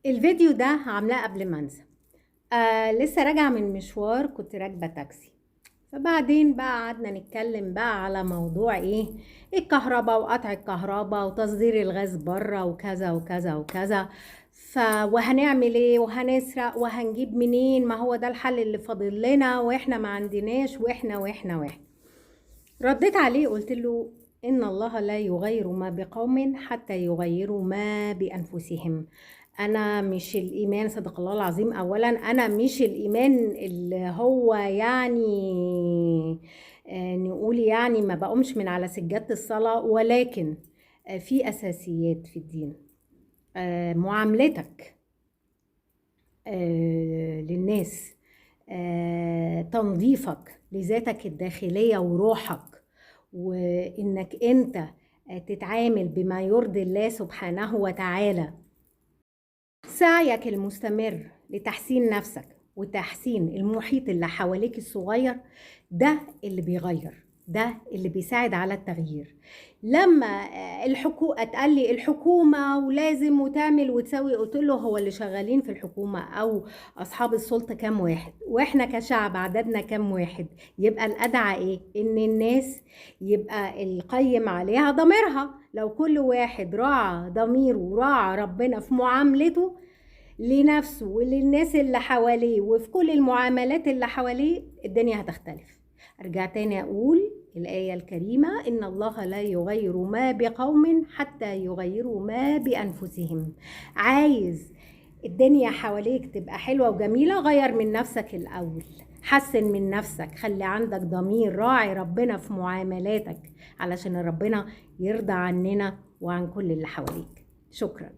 الفيديو ده عاملاه قبل ما انسى. لسه راجعه من مشوار، كنت راكبه تاكسي. فبعدين بقى قعدنا نتكلم بقى على موضوع ايه، الكهرباء وقطع الكهرباء وتصدير الغاز بره وكذا وكذا وكذا. وهنعمل ايه وهنسرق وهنجيب منين؟ ما هو ده الحل اللي فاضل لنا واحنا ما عندناش واحنا. رديت عليه قلت له إن الله لا يغير ما بقوم حتى يغيروا ما بأنفسهم. أنا مش الإيمان، صدق الله العظيم، أولا أنا مش الإيمان اللي هو يعني نقول يعني ما بقومش من على سجادة الصلاة، ولكن في أساسيات في الدين. معاملتك للناس، تنظيفك لذاتك الداخلية وروحك، وإنك أنت تتعامل بما يرضي الله سبحانه وتعالى. سعيك المستمر لتحسين نفسك وتحسين المحيط اللي حواليك الصغير، ده اللي بيغير، ده اللي بيساعد على التغيير. لما اتقال لي الحكومة ولازم وتعمل وتسوي، قلت له هو اللي شغالين في الحكومة أو أصحاب السلطة كام واحد؟ وإحنا كشعب عددنا كام واحد؟ يبقى الأدعى إيه؟ إن الناس يبقى القيم عليها ضميرها. لو كل واحد راعى ضميره وراعى ربنا في معاملته لنفسه وللناس اللي حواليه وفي كل المعاملات اللي حواليه، الدنيا هتختلف. ارجع تاني اقول الآية الكريمة: إن الله لا يغير ما بقوم حتى يغيروا ما بأنفسهم. عايز الدنيا حواليك تبقى حلوة وجميلة، غير من نفسك الأول، حسن من نفسك، خلي عندك ضمير، راعي ربنا في معاملاتك علشان ربنا يرضى عننا وعن كل اللي حواليك. شكرا.